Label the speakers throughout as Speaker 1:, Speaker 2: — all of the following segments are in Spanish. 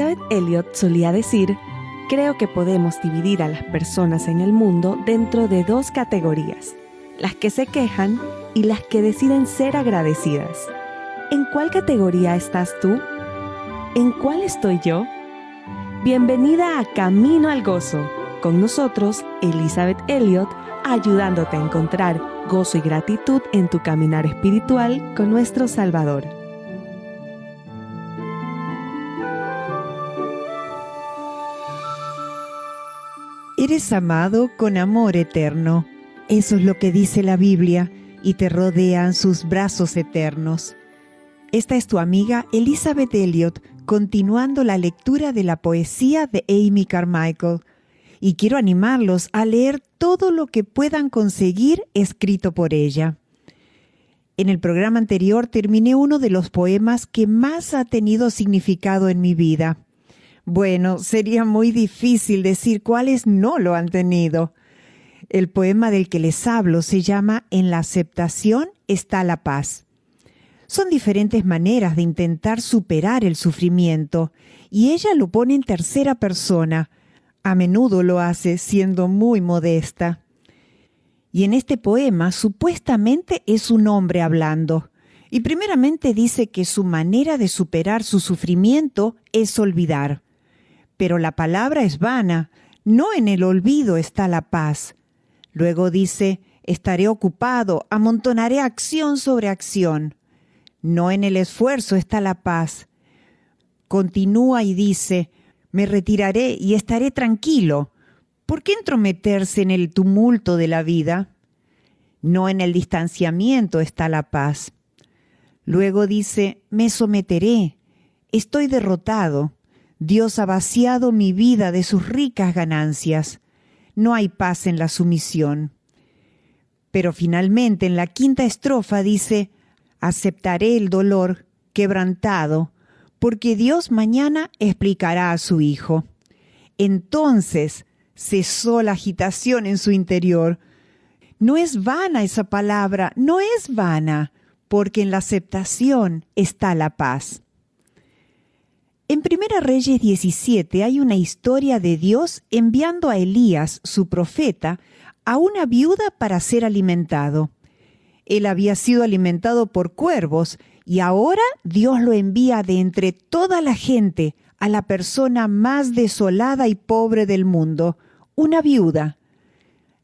Speaker 1: Elizabeth Elliot solía decir: creo que podemos dividir a las personas en el mundo dentro de dos categorías, las que se quejan y las que deciden ser agradecidas. ¿En cuál categoría estás tú? ¿En cuál estoy yo? Bienvenida a Camino al Gozo. Con nosotros, Elizabeth Elliot, ayudándote a encontrar gozo y gratitud en tu caminar espiritual con nuestro Salvador.
Speaker 2: Eres amado con amor eterno. Eso es lo que dice la Biblia, y te rodean sus brazos eternos. Esta es tu amiga Elizabeth Elliot, continuando la lectura de la poesía de Amy Carmichael. Y quiero animarlos a leer todo lo que puedan conseguir escrito por ella. En el programa anterior terminé uno de los poemas que más ha tenido significado en mi vida. Bueno, sería muy difícil decir cuáles no lo han tenido. El poema del que les hablo se llama En la aceptación está la paz. Son diferentes maneras de intentar superar el sufrimiento, y ella lo pone en tercera persona. A menudo lo hace siendo muy modesta. Y en este poema supuestamente es un hombre hablando. Y primeramente dice que su manera de superar su sufrimiento es olvidar. Pero la palabra es vana, no en el olvido está la paz. Luego dice, estaré ocupado, amontonaré acción sobre acción. No en el esfuerzo está la paz. Continúa y dice, me retiraré y estaré tranquilo. ¿Por qué entrometerse en el tumulto de la vida? No en el distanciamiento está la paz. Luego dice, me someteré, estoy derrotado. Dios ha vaciado mi vida de sus ricas ganancias. No hay paz en la sumisión. Pero finalmente en la quinta estrofa dice, aceptaré el dolor quebrantado, porque Dios mañana explicará a su Hijo. Entonces cesó la agitación en su interior. No es vana esa palabra, no es vana, porque en la aceptación está la paz. En Primera Reyes 17 hay una historia de Dios enviando a Elías, su profeta, a una viuda para ser alimentado. Él había sido alimentado por cuervos y ahora Dios lo envía de entre toda la gente a la persona más desolada y pobre del mundo, una viuda.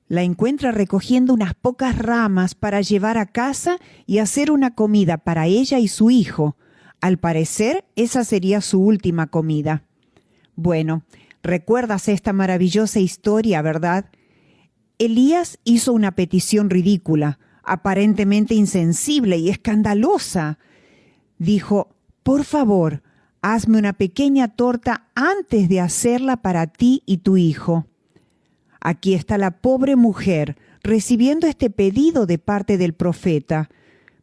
Speaker 2: La encuentra recogiendo unas pocas ramas para llevar a casa y hacer una comida para ella y su hijo. Al parecer, esa sería su última comida. Bueno, recuerdas esta maravillosa historia, ¿verdad? Elías hizo una petición ridícula, aparentemente insensible y escandalosa. Dijo, por favor, hazme una pequeña torta antes de hacerla para ti y tu hijo. Aquí está la pobre mujer recibiendo este pedido de parte del profeta.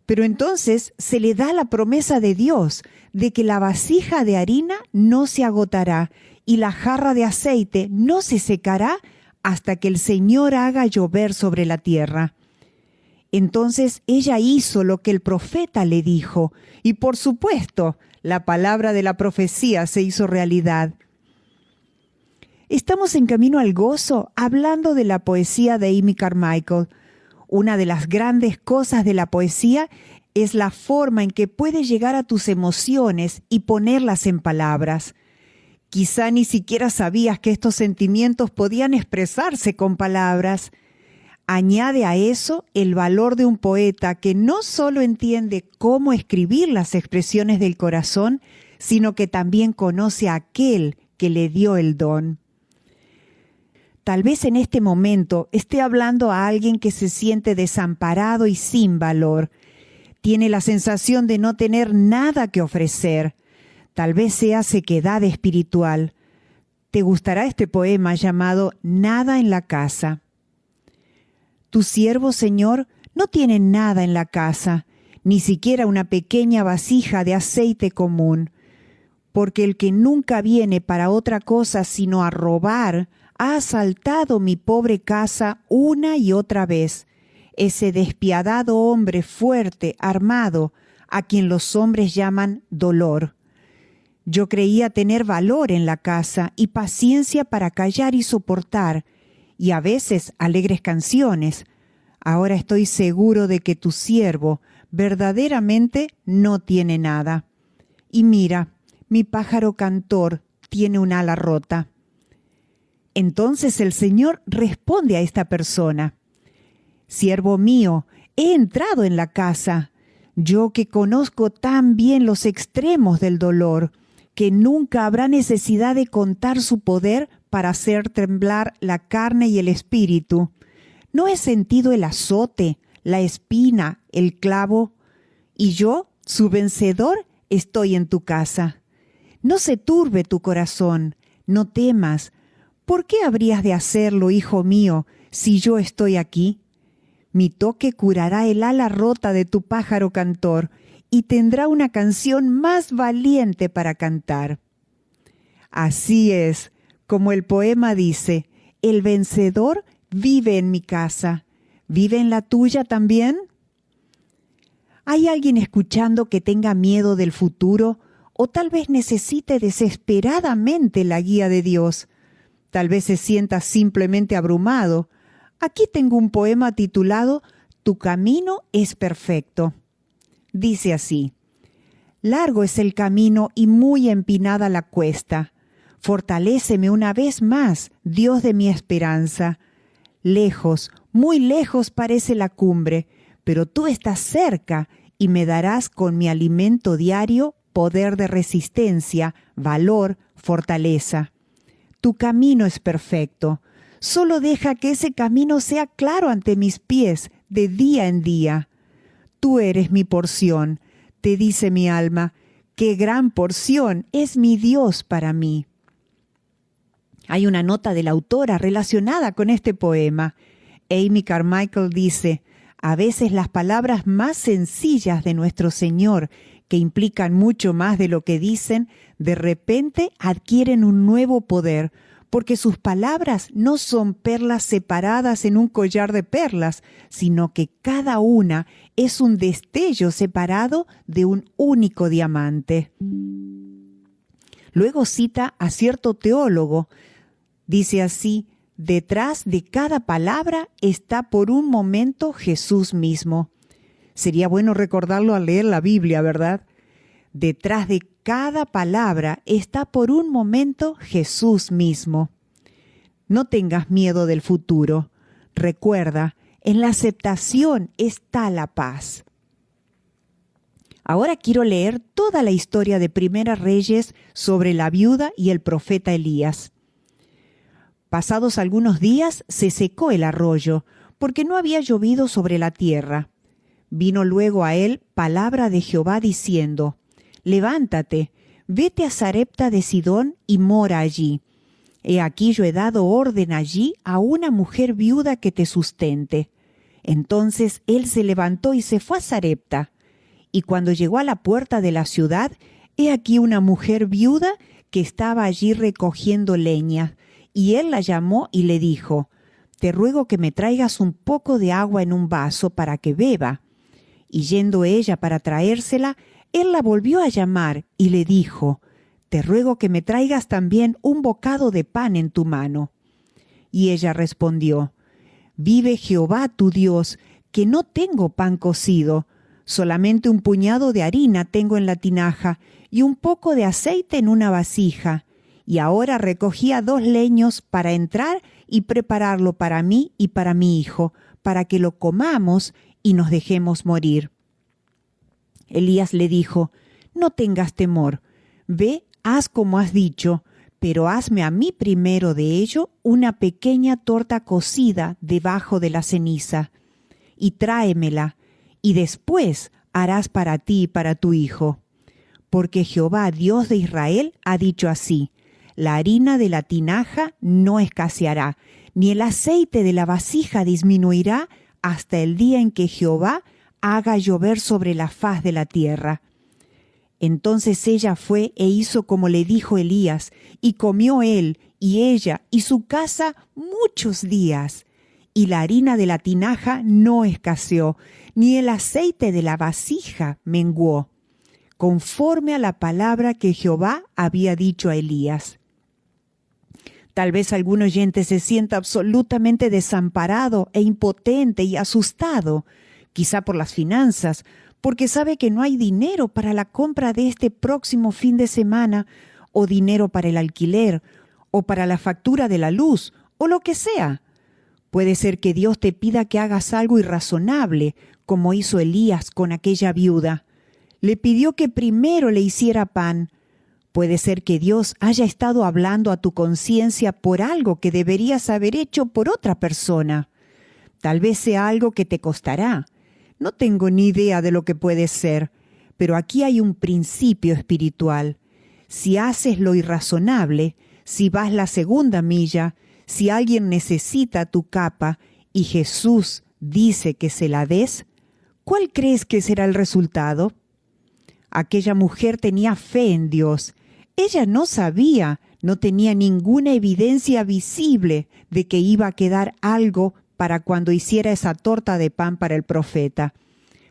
Speaker 2: Pero entonces se le da la promesa de Dios de que la vasija de harina no se agotará y la jarra de aceite no se secará hasta que el Señor haga llover sobre la tierra. Entonces ella hizo lo que el profeta le dijo, y por supuesto, la palabra de la profecía se hizo realidad. Estamos en Camino al Gozo hablando de la poesía de Amy Carmichael. Una de las grandes cosas de la poesía es la forma en que puede llegar a tus emociones y ponerlas en palabras. Quizá ni siquiera sabías que estos sentimientos podían expresarse con palabras. Añade a eso el valor de un poeta que no solo entiende cómo escribir las expresiones del corazón, sino que también conoce a aquel que le dio el don. Tal vez en este momento esté hablando a alguien que se siente desamparado y sin valor. Tiene la sensación de no tener nada que ofrecer. Tal vez sea sequedad espiritual. Te gustará este poema llamado Nada en la casa. Tu siervo, Señor, no tiene nada en la casa, ni siquiera una pequeña vasija de aceite común. Porque el que nunca viene para otra cosa sino a robar, ha asaltado mi pobre casa una y otra vez, ese despiadado hombre fuerte, armado, a quien los hombres llaman dolor. Yo creía tener valor en la casa y paciencia para callar y soportar, y a veces alegres canciones. Ahora estoy seguro de que tu siervo verdaderamente no tiene nada. Y mira, mi pájaro cantor tiene un ala rota. Entonces el Señor responde a esta persona: Siervo mío, he entrado en la casa, yo que conozco tan bien los extremos del dolor, que nunca habrá necesidad de contar su poder para hacer temblar la carne y el espíritu. ¿No he sentido el azote, la espina, el clavo? Y yo, su vencedor, estoy en tu casa. No se turbe tu corazón, no temas. ¿Por qué habrías de hacerlo, hijo mío, si yo estoy aquí? Mi toque curará el ala rota de tu pájaro cantor y tendrá una canción más valiente para cantar. Así es, como el poema dice, el vencedor vive en mi casa. ¿Vive en la tuya también? ¿Hay alguien escuchando que tenga miedo del futuro o tal vez necesite desesperadamente la guía de Dios? Tal vez se sienta simplemente abrumado. Aquí tengo un poema titulado Tu camino es perfecto. Dice así: Largo es el camino y muy empinada la cuesta. Fortaléceme una vez más, Dios de mi esperanza. Lejos, muy lejos parece la cumbre, pero tú estás cerca y me darás con mi alimento diario poder de resistencia, valor, fortaleza. Tu camino es perfecto. Solo deja que ese camino sea claro ante mis pies de día en día. Tú eres mi porción, te dice mi alma. ¡Qué gran porción es mi Dios para mí! Hay una nota de la autora relacionada con este poema. Amy Carmichael dice: a veces las palabras más sencillas de nuestro Señor, que implican mucho más de lo que dicen, de repente adquieren un nuevo poder, porque sus palabras no son perlas separadas en un collar de perlas, sino que cada una es un destello separado de un único diamante. Luego cita a cierto teólogo. Dice así: detrás de cada palabra está por un momento Jesús mismo. Sería bueno recordarlo al leer la Biblia, ¿verdad? Detrás de cada palabra está por un momento Jesús mismo. No tengas miedo del futuro. Recuerda, en la aceptación está la paz. Ahora quiero leer toda la historia de Primera Reyes sobre la viuda y el profeta Elías. Pasados algunos días se secó el arroyo, porque no había llovido sobre la tierra. Vino luego a él palabra de Jehová diciendo: Levántate, vete a Sarepta de Sidón y mora allí. He aquí yo he dado orden allí a una mujer viuda que te sustente. Entonces él se levantó y se fue a Sarepta. Y cuando llegó a la puerta de la ciudad, he aquí una mujer viuda que estaba allí recogiendo leña. Y él la llamó y le dijo: Te ruego que me traigas un poco de agua en un vaso para que beba. Y yendo ella para traérsela, él la volvió a llamar y le dijo: Te ruego que me traigas también un bocado de pan en tu mano. Y ella respondió: Vive Jehová tu Dios, que no tengo pan cocido, solamente un puñado de harina tengo en la tinaja y un poco de aceite en una vasija. Y ahora recogía 2 leños para entrar y prepararlo para mí y para mi hijo, para que lo comamos y nos dejemos morir. Elías le dijo: No tengas temor, ve, haz como has dicho, pero hazme a mí primero de ello una pequeña torta cocida debajo de la ceniza, y tráemela, y después harás para ti y para tu hijo. Porque Jehová, Dios de Israel, ha dicho así: La harina de la tinaja no escaseará, ni el aceite de la vasija disminuirá hasta el día en que Jehová haga llover sobre la faz de la tierra. Entonces ella fue e hizo como le dijo Elías, y comió él y ella y su casa muchos días. Y la harina de la tinaja no escaseó, ni el aceite de la vasija menguó. conforme a la palabra que Jehová había dicho a Elías. Tal vez algún oyente se sienta absolutamente desamparado e impotente y asustado, quizá por las finanzas, porque sabe que no hay dinero para la compra de este próximo fin de semana, o dinero para el alquiler, o para la factura de la luz, o lo que sea. Puede ser que Dios te pida que hagas algo irrazonable, como hizo Elías con aquella viuda. Le pidió que primero le hiciera pan. Puede ser que Dios haya estado hablando a tu conciencia por algo que deberías haber hecho por otra persona. Tal vez sea algo que te costará. No tengo ni idea de lo que puede ser, pero aquí hay un principio espiritual. Si haces lo irrazonable, si vas la segunda milla, si alguien necesita tu capa y Jesús dice que se la des, ¿cuál crees que será el resultado? Aquella mujer tenía fe en Dios. Ella no sabía, no tenía ninguna evidencia visible de que iba a quedar algo para cuando hiciera esa torta de pan para el profeta.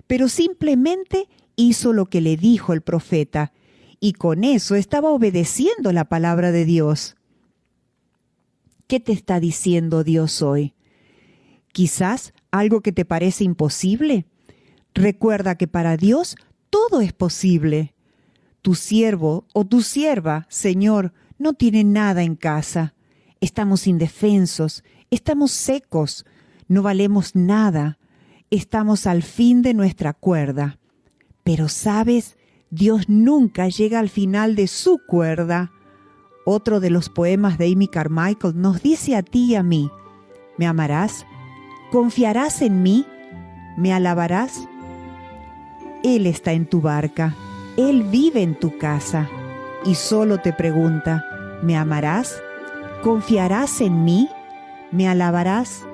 Speaker 2: Pero simplemente hizo lo que le dijo el profeta, y con eso estaba obedeciendo la palabra de Dios. ¿Qué te está diciendo Dios hoy? ¿Quizás algo que te parece imposible? Recuerda que para Dios todo es posible. Tu siervo o tu sierva, Señor, no tiene nada en casa. Estamos indefensos, estamos secos, no valemos nada. Estamos al fin de nuestra cuerda. Pero ¿sabes? Dios nunca llega al final de su cuerda. Otro de los poemas de Amy Carmichael nos dice a ti y a mí: ¿me amarás? ¿Confiarás en mí? ¿Me alabarás? Él está en tu barca, Él vive en tu casa y solo te pregunta: ¿me amarás? ¿Confiarás en mí? ¿Me alabarás?